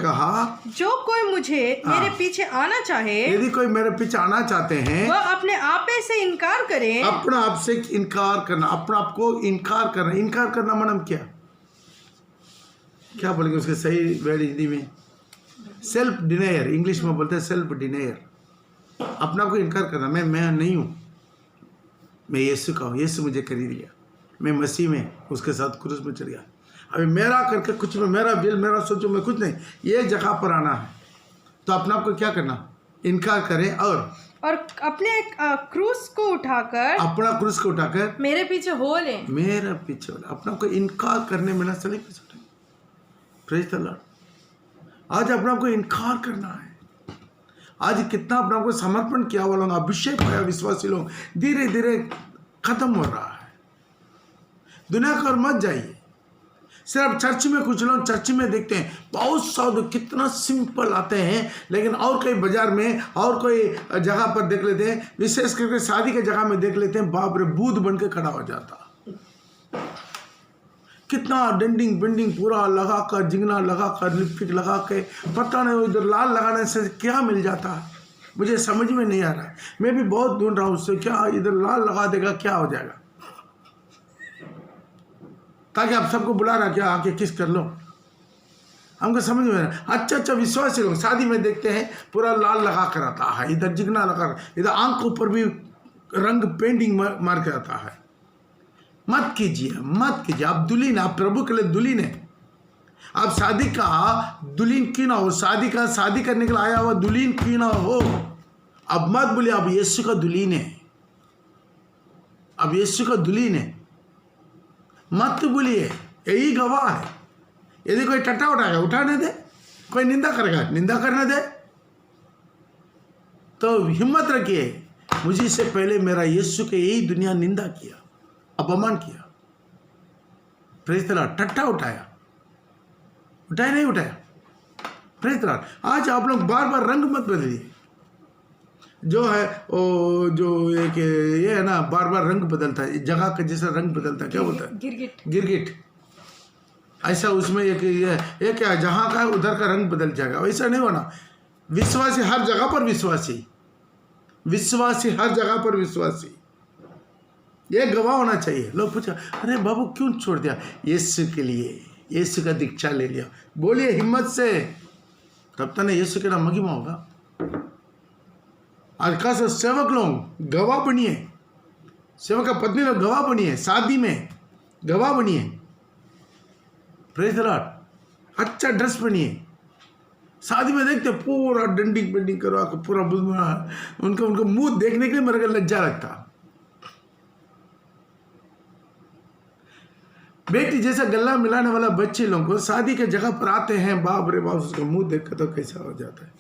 कहा, जो कोई मुझे मेरे पीछे आना चाहे, यदि कोई मेरे पीछे आना चाहते हैं, वह अपने आपे से इनकार करे। अपना आप से इनकार करना, अपना आप को इनकार करना। इनकार करना मतलब क्या बोलेंगे उसके सही वर्ड हिंदी में? सेल्फ डिनायर, इंग्लिश में बोलते हैं सेल्फ डिनायर। अपना को इनकार करना, मैं नहीं हूँ, मैं यीशु का हूँ, यीशु मुझे खरीद लिया, मैं मसीह में उसके साथ क्रूस में चढ़ गया। अभी मेरा करके कुछ में, मेरा दिल, मेरा सोचो में कुछ नहीं, ये जगह पर आना है। तो अपना आपको क्या करना? इनकार करें और अपने क्रूस को उठाकर, अपना क्रूस को उठाकर मेरे पीछे हो ले। मेरा पीछे अपना को इनकार करने में ना सलीब पे चढ़े। Praise the Lord. आज अपना को इनकार करना है। आज कितना अपना को समर्पण किया हुआ लोग, अभिषेक पाया विश्वासी लोग, धीरे धीरे खत्म हो रहा है। दुनिया को मत जाइए। सिर्फ चर्च में कुछ लोग चर्च में देखते हैं बहुत साधु, कितना सिंपल आते हैं, लेकिन और कई बाजार में और कोई जगह पर देख लेते हैं, विशेष करके शादी के जगह में देख लेते हैं, बाप रे भूत बन के खड़ा हो जाता। कितना डेंडिंग बेंडिंग पूरा लगा कर, जिंगना लगा कर, लिपस्टिक लगा के, पता नहीं इधर लाल लगाने से क्या मिल जाता है, मुझे समझ में नहीं आ रहा है। मैं भी बहुत ढूंढ रहा हूँ उससे, क्या इधर लाल लगा देगा क्या हो जाएगा, ताकि आप सबको बुला रहा क्या आके किस कर लो, हमको समझ में आ। अच्छा विश्वासी लोग शादी में देखते हैं पूरा लाल लगा कर आता है, इधर जिगना लगा, इधर आंख ऊपर भी रंग पेंटिंग मार के आता है। मत कीजिए। आप दुल्हन, आप प्रभु के लिए दुल्हन है। आप शादी का दुल्हन क्यों ना हो, शादी करने के लिए आया हुआ दुल्हन क्यों ना हो, अब मत बोलिए अब यीशु का दुल्हन है, अब यीशु का दुल्हन है, मत बोलिए। यही गवाह है। यदि कोई टट्टा उठाएगा उठाने दे, कोई निंदा करेगा निंदा करने दे। तो हिम्मत रखिए, मुझे से पहले मेरा यीशु के यही दुनिया निंदा किया, अपमान किया। Praise the Lord. टट्टा उठाया नहीं उठाया। Praise the Lord. आज आप लोग बार बार रंग मत बदलिए। जो है वो जो एक ये है ना, बार बार रंग बदलता है, जगह का जैसा रंग बदलता है, क्या बोलता है? गिरगिट। ऐसा उसमें एक ये क्या, जहाँ का है उधर का रंग बदल जाएगा, वैसा नहीं होना। विश्वासी हर जगह पर विश्वासी हर जगह पर विश्वासी, ये गवाह होना चाहिए। लोग पूछा अरे बाबू क्यों छोड़ दिया? यीशु के लिए, यीशु का दीक्षा ले लिया। बोलिए हिम्मत से, तब तक यीशु के नाम महिमा होगा। आज का सेवक लोग गवाह बनिए, सेवक का पत्नी लोग गवाह बनिए, शादी में गवाह बनिए। Praise the Lord. अच्छा ड्रेस बनिए। शादी में देखते पूरा डेंडिंग बेंडिंग करवा के पूरा उनका मुंह देखने के लिए मेरे को लज्जा लगता। बेटी जैसा गला मिलाने वाला बच्चे लोगों को शादी के जगह पर आते हैं, बाप रे बाप, उसका मुंह देख कर तो कैसा हो जाता है।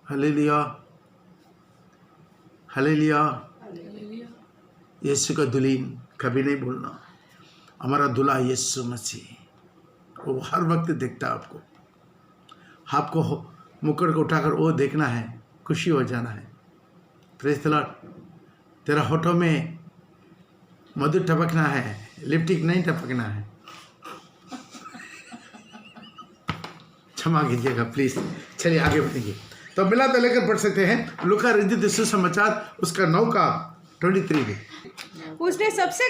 Hallelujah, hallelujah. यीशु का दुल्हन कभी नहीं भूलना, हमारा दूल्हा यीशु मसीह, वो हर वक्त देखता है आपको। आपको मुकुट को उठाकर वो देखना है, खुशी हो जाना है। Praise the Lord. तेरा होठों में मधु टपकना है, लिपस्टिक नहीं टपकना है। क्षमा कीजिएगा प्लीज। चलिए आगे बढ़ेंगे। तो मिला तो लेकर पढ़ सकते हैं लूका रचित सुसमाचार उसका 9:23 में। उसने सबसे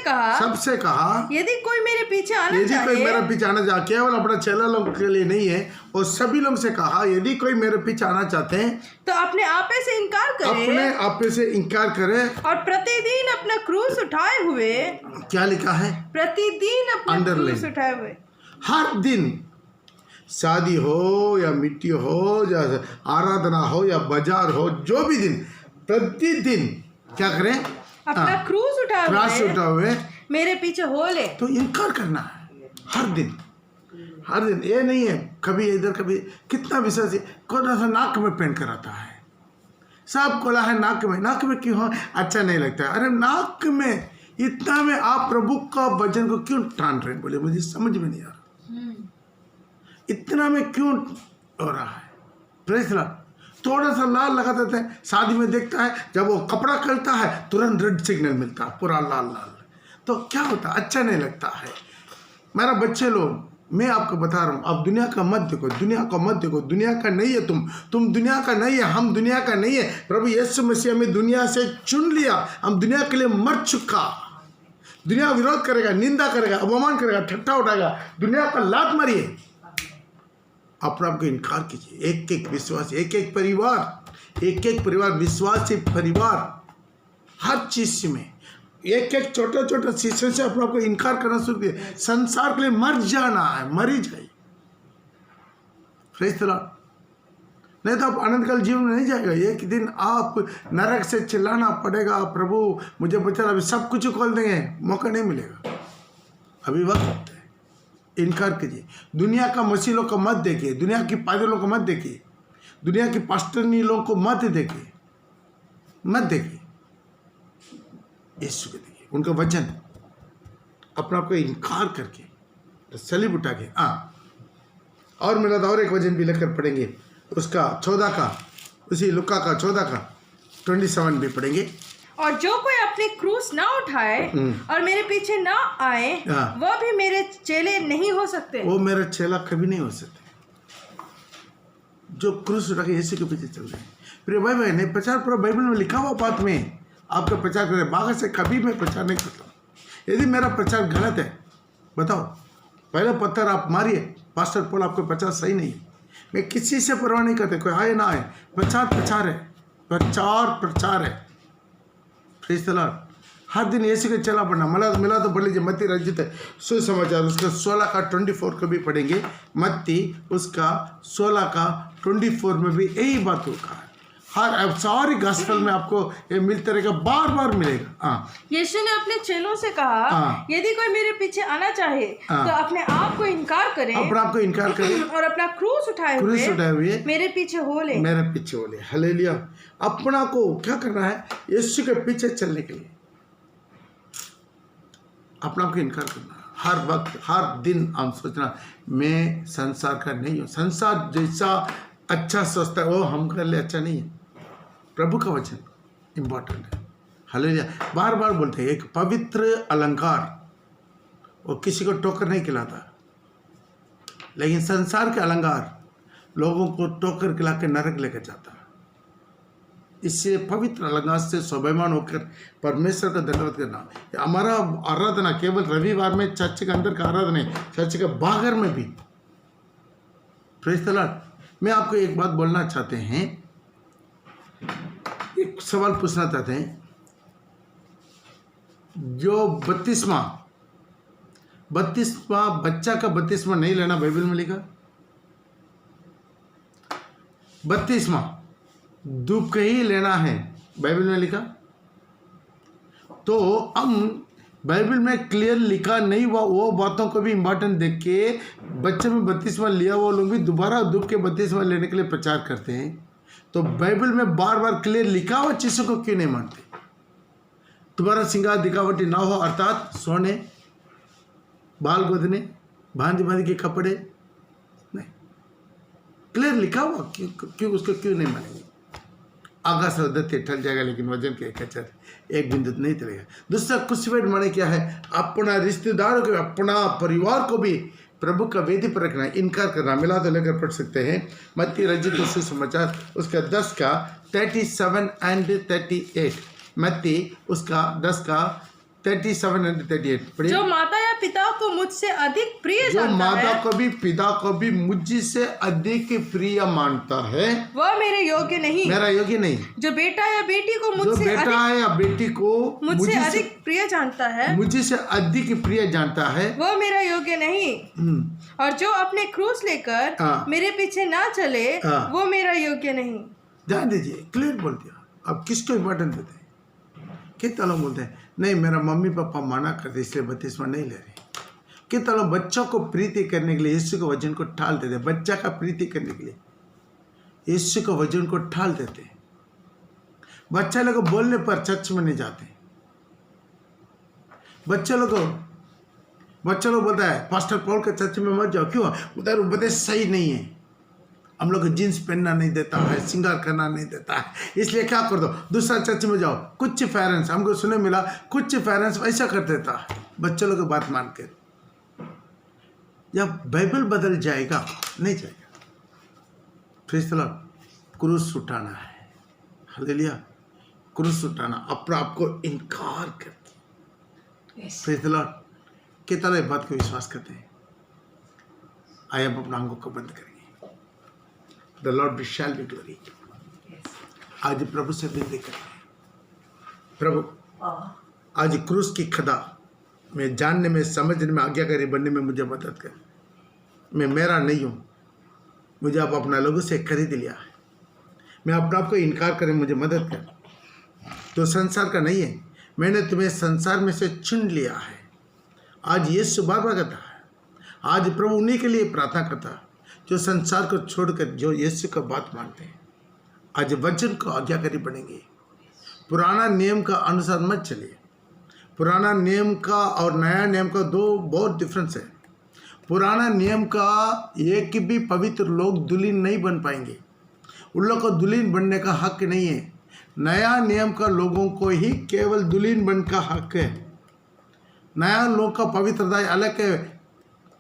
कहा यदि कोई मेरे पीछे आना चाहे, केवल अपना चेला लोग के लिए नहीं है, और सभी लोग से कहा यदि कोई मेरे पीछे आना चाहते हैं तो अपने आपे से इनकार करे और प्रतिदिन अपना क्रूस उठाए हुए। क्या लिखा है? प्रतिदिन अपना क्रूस उठाए हुए। हर दिन, शादी हो या मिट्टी हो या आराधना हो या बाजार हो, जो भी दिन, प्रतिदिन क्या करें? अपना क्रूस उठा हुए मेरे पीछे हो ले। तो इनकार करना है हर दिन। ये नहीं है कभी इधर कभी। कितना विश्वास है, कौन सा नाक में पहन कर आता है, सब कोला है नाक में क्यों हो? अच्छा नहीं लगता है। अरे नाक में इतना में आप प्रभु का वचन को क्यों टान रहे? बोले मुझे समझ में नहीं आ रहा, इतना में क्यों हो रहा है? Praise the Lord. थोड़ा सा लाल लगा देते हैं, शादी में देखता है जब वो कपड़ा करता है तुरंत रेड सिग्नल मिलता है, पूरा लाल। तो क्या होता है? अच्छा नहीं लगता है। मेरा बच्चे लोग, मैं आपको बता रहा हूँ, आप दुनिया का मत देखो, दुनिया का नहीं है। तुम दुनिया का नहीं है, हम दुनिया का नहीं है। प्रभु यीशु मसीह हमें दुनिया से चुन लिया, हम दुनिया के लिए मर चुका। दुनिया विरोध करेगा, निंदा करेगा, अपमान करेगा, ठट्ठा उठाएगा, दुनिया का लात मारिए। अपने आप को इनकार कीजिए। एक विश्वास, एक परिवार, विश्वासी परिवार, हर चीज में एक छोटा शीशे से अपने आप को इनकार करना शुरू किया। संसार के लिए मर जाना है, मरी जाए। Praise the Lord. नहीं तो आप आनंदकाल जीवन में नहीं जाएगा। एक दिन आप नरक से चिल्लाना पड़ेगा, प्रभु मुझे बचा। अभी सब कुछ खोल देंगे, मौका नहीं मिलेगा। अभी वक्त इनकार कीजिए। दुनिया का मसीह लोग को मत देखिए, दुनिया की पादलों को मत देखिए, दुनिया की पास्टरनी लोग को मत देखिए। यीशु को देखिए, उनका वचन, अपने आप को इनकार करके, तो सलीब उठा के। और मिला था और एक वचन भी लेकर पढ़ेंगे, उसका 14 का, उसी लुका का 14 का 27 भी पढ़ेंगे। और जो कोई अपनी क्रूस ना उठाए और मेरे पीछे ना आए, वह भी मेरे चेले नहीं हो सकते। वो मेरा चेला कभी नहीं हो सकते जो क्रूस उठा के यीशु के पीछे चल रहे हैं। फिर भाई ने प्रचार पूरा बाइबल में लिखा हुआ बात में आपका प्रचार करें। बाहर से कभी मैं प्रचार नहीं करता। यदि मेरा प्रचार गलत है बताओ, पहले पत्थर आप मारिए। पास्टर पोल आपको प्रचार सही नहीं है। मैं किसी से परवाह नहीं करते, कोई आए ना आए, प्रचार है। Praise the Lord. हर दिन यीशु के चला पढ़ना। मिला तो पढ़ लीजिए मत्ती रचित सुसमाचार उसका 16:24 को भी पढ़ेंगे। मत्ती उसका 16:24 में भी यही बात होगा। हर सारी गॉस्पेल में आपको ये मिलते रहेगा, बार मिलेगा। यीशु ने अपने चेलों से कहा यदि कोई मेरे पीछे आना चाहे तो अपने आप को इनकार करे, और अपना क्रूस उठाए हुए मेरे पीछे हो ले। हालेलुया। अपना को क्या करना है? यीशु के पीछे चलने के लिए अपना को इनकार करना। हर वक्त हर दिन हम सोचना मैं संसार का नहीं हूँ। संसार जैसा अच्छा सोचता है वो हमके लिए अच्छा नहीं है। प्रभु का वचन इम्पोर्टेंट है। हालेलुया। बार बोलते हैं एक पवित्र अलंकार, वो किसी को टोकर नहीं खिलाता, लेकिन संसार के अलंकार लोगों को टोकर खिला के नरक लेकर जाता है। इससे पवित्र अलंकार से स्वाभिमान होकर परमेश्वर का धन्यवाद करना। हमारा आराधना केवल रविवार में चर्च के अंदर का आराधना है, चर्च के बाहर में भी। Praise the Lord. मैं आपको एक बात बोलना चाहते हैं, एक सवाल पूछना चाहते हैं। जो 32वां बच्चा का 32वां नहीं लेना बाइबल में लिखा। 32वां धूप का ही लेना है बाइबल में लिखा। तो हम बाइबल में क्लियर लिखा नहीं हुआ वो बातों को भी इम्पोर्टेंट देख के बच्चे में बपतिस्मा लिया वो लोग भी दोबारा डूब के बपतिस्मा लेने के लिए प्रचार करते हैं। तो बाइबल में बार बार क्लियर लिखा हुआ चीज़ों को क्यों नहीं मानते? तुम्हारा श्रृंगार दिखावटी ना हो, अर्थात सोने, बाल गोदने, भांति भांति के कपड़े नहीं, क्लियर लिखा हुआ क्यों उसको क्यों नहीं मानेंगे? आकाश और धरती टल जाएगा लेकिन वजन के एक बिंदु नहीं चलेगा। दूसरा क्रूसिफाइड माने क्या है? अपना रिश्तेदारों को, अपना परिवार को भी प्रभु का वेदी पर रखना, इनकार करना। मिला तो लेकर पढ़ सकते हैं मत्ती रचित सुसमाचार उसका 10 का 37 एंड 38। मत्ती उसका 10 का 37 एंड 38। जो माता या पिता को मुझसे अधिक प्रिय जो जानता माता है, को भी पिता को भी मुझसे अधिक प्रिय मानता है, वह मेरे योग्य नहीं। मेरा योग्य नहीं। जो बेटा या बेटी को जो मुझसे बेटा है या बेटी को मुझसे अधिक प्रिय जानता है, मुझसे अधिक प्रिय जानता है, वह मेरा योग्य नहीं। और जो अपने क्रूस लेकर मेरे पीछे ना चले, वो मेरा योग्य नहीं। ध्यान दीजिए, क्लियर बोल दिया। अब किसको इम्पोर्टेंस देते हैं? कितना लोग बोलते हैं नहीं मेरा मम्मी पापा माना करते इसलिए बपतिस्मा नहीं ले रहे। कितना लोग बच्चों को प्रीति करने के लिए यीशु के वजन को ठाल देते हैं। बच्चा का प्रीति करने के लिए यीशु के वजन को ठाल देते हैं। बच्चा लोग बोलने पर चर्च में नहीं जाते। बच्चा लोग बोलता है पास्टर पॉल के चर्च में मत जाओ, क्यों? उधर उपदेश सही नहीं है, हम लोग को जीन्स पहनना नहीं देता है, श्रृंगार करना नहीं देता है, इसलिए क्या कर दो दूसरा चर्च में जाओ। कुछ पेरेंट्स हमको सुने मिला, कुछ पेरेंट्स ऐसा कर देता है बच्चों लोग की बात मान के। जब बाइबल बदल जाएगा नहीं जाएगा। Praise the Lord. क्रूस उठाना है, हालेलुया, क्रूस उठाना, अपना आपको इनकार करके। Praise the Lord. कितना लोग बात को विश्वास करते हैं? आइए हम अपना आंखों को बंद करेंगे। The Lord shall be glory. आज प्रभु से विनती करें, प्रभु आज क्रूस की खदा में जानने में, समझने में, आज्ञाकारी बनने में मुझे मदद कर। मैं मेरा नहीं हूँ, मुझे आप अपना लोगों से खरीद लिया है। मैं अपने आप को इनकार करें, मुझे मदद कर। तो संसार का नहीं है, मैंने तुम्हें संसार में से चुन लिया है। आज यीशु बार बार कहता है, आज प्रभु उन्हीं के लिए प्रार्थना करता है जो संसार को छोड़कर जो यीशु का बात मानते हैं। आज वचन को आज्ञाकारी बनेंगे। पुराना नियम का अनुसार मत चलिए। पुराना नियम का और नया नियम का दो बहुत डिफरेंस है। पुराना नियम का एक भी पवित्र लोग दुल्हन नहीं बन पाएंगे, उन लोग को दुल्हन बनने का हक नहीं है। नया नियम का लोगों को ही केवल दुल्हन बन का हक है। नया लोग का पवित्रता अलग है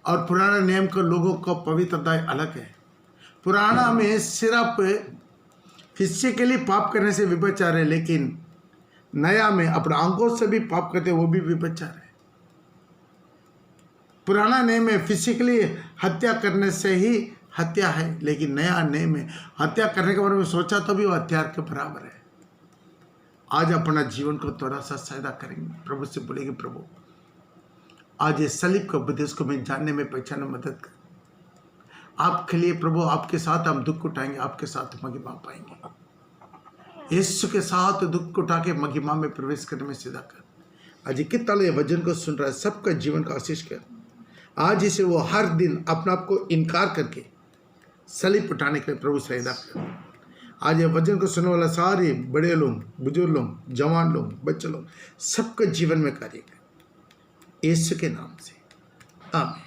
और पुराना नियम के लोगों का पवित्रता अलग है। पुराना में सिर्फ फिजिकली पाप करने से व्यभिचार है, लेकिन नया में अपने आंखों से भी पाप करते वो भी व्यभिचार है। पुराना नियम में फिजिकली हत्या करने से ही हत्या है, लेकिन नया नियम में हत्या करने के बारे में सोचा तो भी वो हत्यार के बराबर है। आज अपना जीवन को थोड़ा सा सजदा करेंगे, प्रभु से बोलेंगे प्रभु आज ये सलीब का उपदेश को मैं जानने में, पहचानने में मदद कर। आपके लिए प्रभु, आपके साथ हम दुख उठाएंगे, आपके साथ महिमा पाएंगे। यीशु के साथ दुख उठा के महिमा में प्रवेश करने में सीधा कर। आज कितना लोग वचन को सुन रहा है, सबका जीवन का आशीष कर। आज इसे वो हर दिन अपने आप को इनकार करके सलीब उठाने के लिए प्रभु से सीधा कर। आज ये वचन को सुनने वाला सारे बड़े लोग, बुजुर्ग लोग, जवान लोग, बच्चे लोग, सबका जीवन में कार्य कर, यीशु के नाम से आमीन।